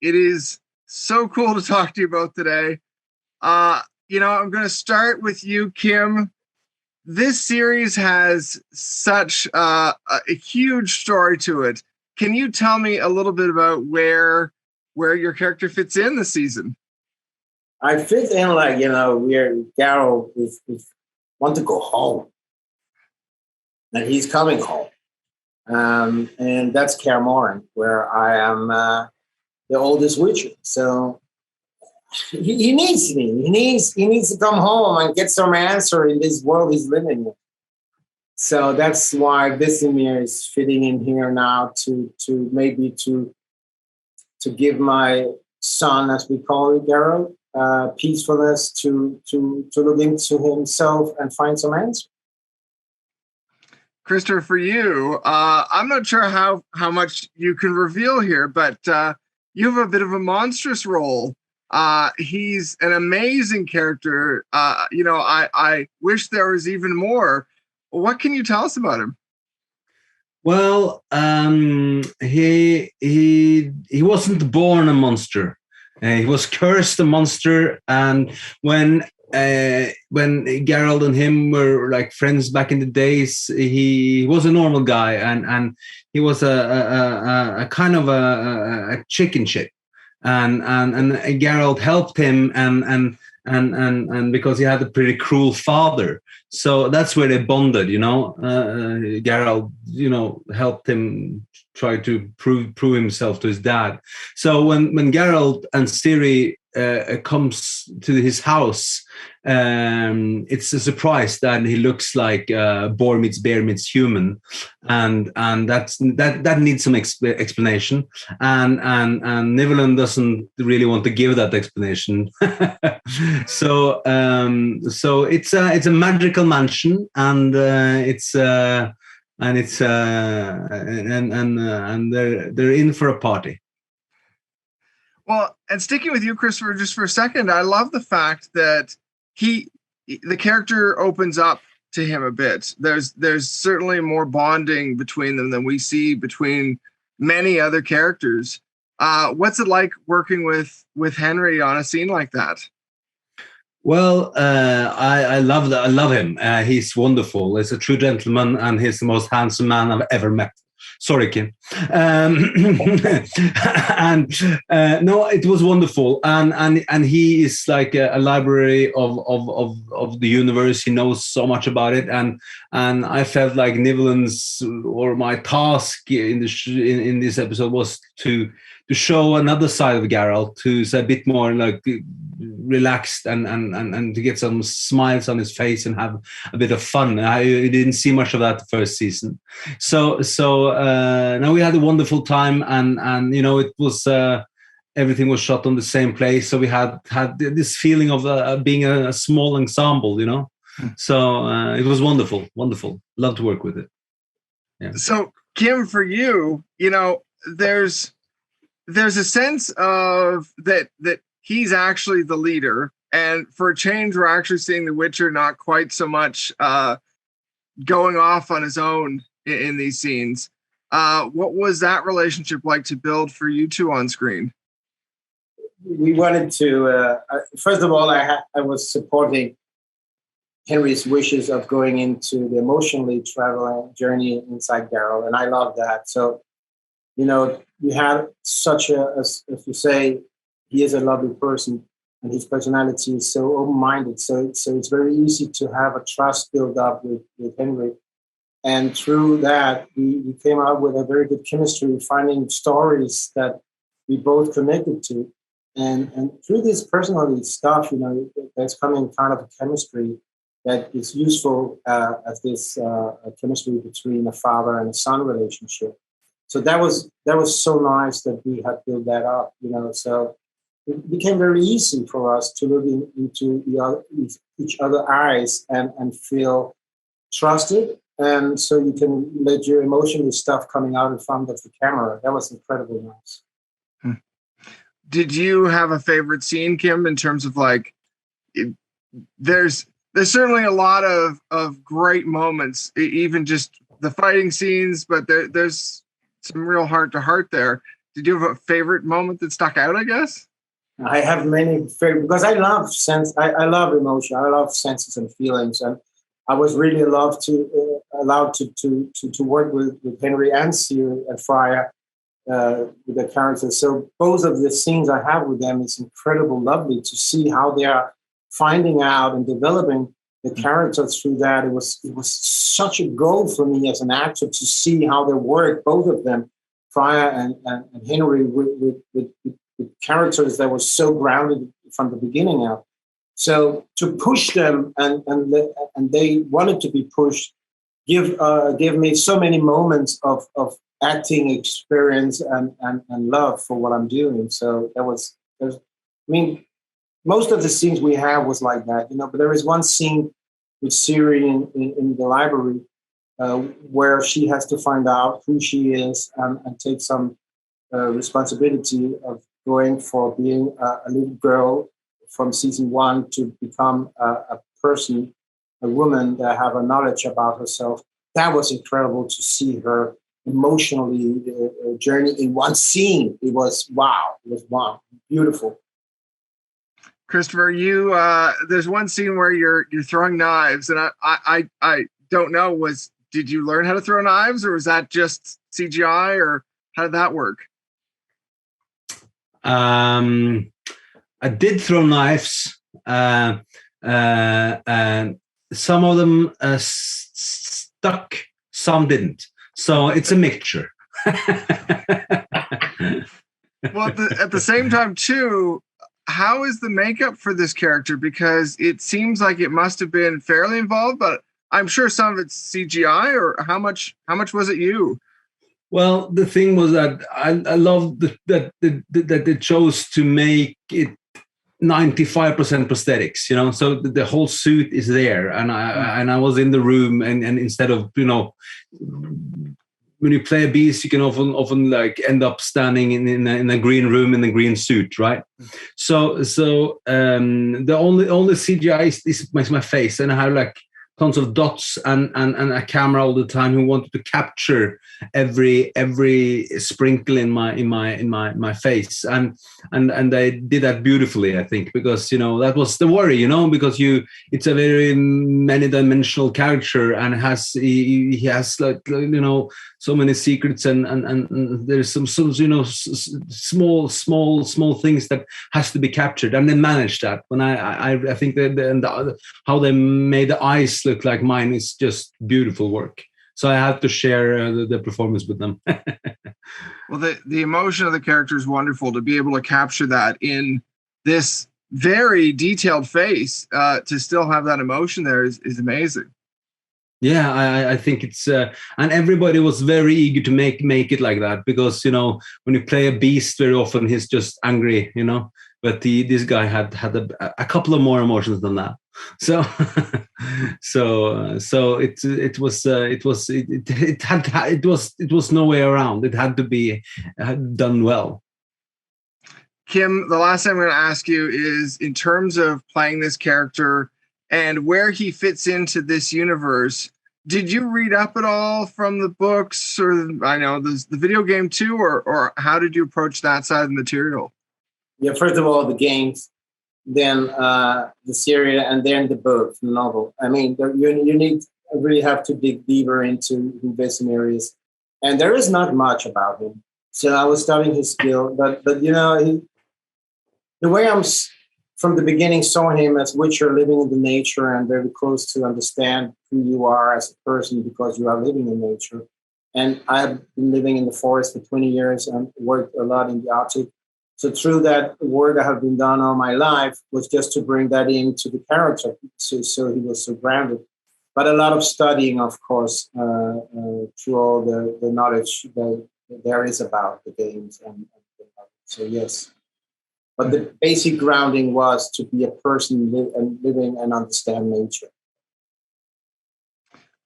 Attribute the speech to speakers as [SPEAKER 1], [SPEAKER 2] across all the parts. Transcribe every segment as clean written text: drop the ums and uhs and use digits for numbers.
[SPEAKER 1] it is so cool to talk to you about today. I'm going to start with you, Kim. This series has such a huge story to it. Can you tell me a little bit about where your character fits in the season?
[SPEAKER 2] I fit in like, where Daryl is want to go home. And he's coming home. And that's Kaer Morhen, where I am the oldest Witcher. So he needs me. He needs to come home and get some answer in this world he's living in. So that's why Vesemir is fitting in here now to give my son, as we call it, Geralt, peacefulness to look into himself and find some answer.
[SPEAKER 1] Christopher, for you, I'm not sure how much you can reveal here, but you have a bit of a monstrous role. He's an amazing character. I wish there was even more. What can you tell us about him?
[SPEAKER 3] Well, he wasn't born a monster. He was cursed a monster, and when Geralt and him were like friends back in the days, he was a normal guy, and he was a kind of a chicken shit, and Geralt helped him, and because he had a pretty cruel father, so that's where they bonded. Geralt, helped him try to prove himself to his dad. So when Geralt and Ciri comes to his house, it's a surprise that he looks like boar meets bear meets human, and that needs some explanation, and Nivellen doesn't really want to give that explanation. So it's a magical mansion, and they're in for a party.
[SPEAKER 1] Well, and sticking with you, Christopher, just for a second, I love the fact that the character opens up to him a bit. There's certainly more bonding between them than we see between many other characters. What's it like working with Henry on a scene like that?
[SPEAKER 3] Well, I love that. I love him. He's wonderful. He's a true gentleman, and he's the most handsome man I've ever met. Sorry, Kim. And no, it was wonderful, and he is like a library of the universe. He knows so much about it, and I felt like Nivellen's, or my task in this episode, was to show another side of Geralt, who's a bit more like relaxed and to get some smiles on his face and have a bit of fun. I didn't see much of that the first season. So now we had a wonderful time, and it was everything was shot on the same place, so we had this feeling of being a small ensemble. So it was wonderful. Love to work with it. Yeah.
[SPEAKER 1] So Kim, for you, there's a sense of that he's actually the leader, and for a change, we're actually seeing the Witcher not quite so much going off on his own in these scenes. What was that relationship like to build for you two on screen?
[SPEAKER 2] We wanted to, first of all, I was supporting Henry's wishes of going into the emotionally traveling journey inside Geralt, and I love that. So, you had such as you say, he is a lovely person, and his personality is so open-minded. So it's very easy to have a trust built up with Henry. And through that, we came up with a very good chemistry, finding stories that we both connected to. And through this personality stuff, that's coming kind of a chemistry that is useful as this chemistry between a father and a son relationship. So that was so nice that we had built that up, So it became very easy for us to look into each other's eyes and feel trusted. And so you can let your emotional stuff coming out in front of the camera. That was incredibly nice.
[SPEAKER 1] Did you have a favorite scene, Kim, in terms of there's certainly a lot of great moments, even just the fighting scenes, but there's some real heart to heart there. did you have a favorite moment that stuck out, I guess?
[SPEAKER 2] I have many favorite because I love sense. I love emotion. I love senses and feelings, and I was really allowed to work with Henry and Siri and Freya with the characters. So both of the scenes I have with them is incredible, lovely to see how they are finding out and developing the characters through that. It was such a goal for me as an actor to see how they work, both of them, Freya and Henry, with characters that were so grounded from the beginning out. So to push them and they wanted to be pushed, give me so many moments of acting experience and love for what I'm doing. So most of the scenes we have was like that, but there is one scene with Siri in the library where she has to find out who she is and take some responsibility of going for being a little girl from season 1 to become a person, a woman that have a knowledge about herself. That was incredible to see her emotionally journey in one scene. It was wow, beautiful.
[SPEAKER 1] Christopher, you there's one scene where you're throwing knives, and I don't know, did you learn how to throw knives, or was that just CGI, or how did that work?
[SPEAKER 3] I did throw knives. And some of them stuck, some didn't. So it's a mixture.
[SPEAKER 1] Well, at the same time, too, how is the makeup for this character? Because it seems like it must have been fairly involved, but I'm sure some of it's CGI. Or how much was it you?
[SPEAKER 3] Well, the thing was that I loved that they chose to make it 95% prosthetics, so the whole suit is there, and I was in the room, and instead of when you play a beast, you can often like end up standing in a green room in a green suit, right? So the only CGI is my face, and I have like tons of dots and a camera all the time who wanted to capture every sprinkle in my face, and they did that beautifully, I think, because that was the worry, because it's a very many dimensional character, and he has like so many secrets, and there's some small things that has to be captured, and they managed that. When I think that how they made the eyes look like mine is just beautiful work. So I have to share the performance with them.
[SPEAKER 1] Well, the emotion of the character is wonderful. To be able to capture that in this very detailed face, to still have that emotion there is amazing.
[SPEAKER 3] Yeah, I think it's and everybody was very eager to make it like that, because when you play a beast, very often he's just angry, but this guy had a couple of more emotions than that. So it was no way around. It had to be done well.
[SPEAKER 1] Kim, the last thing I'm going to ask you is, in terms of playing this character and where he fits into this universe, did you read up at all from the books, or I know the video game too, or how did you approach that side of the material?
[SPEAKER 2] Yeah, first of all, the games, then the series, and then the book, the novel. I mean, you really have to dig deeper into Vesemir is, and there is not much about him. So I was studying his skill, but the way I'm from the beginning saw him as Witcher, living in the nature and very close to understand who you are as a person because you are living in nature. And I've been living in the forest for 20 years and worked a lot in the Arctic. So through that work that have been done all my life was just to bring that into the character, so he was so grounded. But a lot of studying, of course, through all the knowledge that there is about the games. So yes. But the basic grounding was to be a person living and understand nature.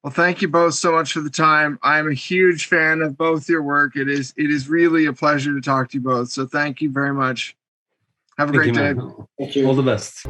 [SPEAKER 1] Well, thank you both so much for the time. I'm a huge fan of both your work. It is really a pleasure to talk to you both. So thank you very much. Have a great day.
[SPEAKER 2] Thank you.
[SPEAKER 3] All the best.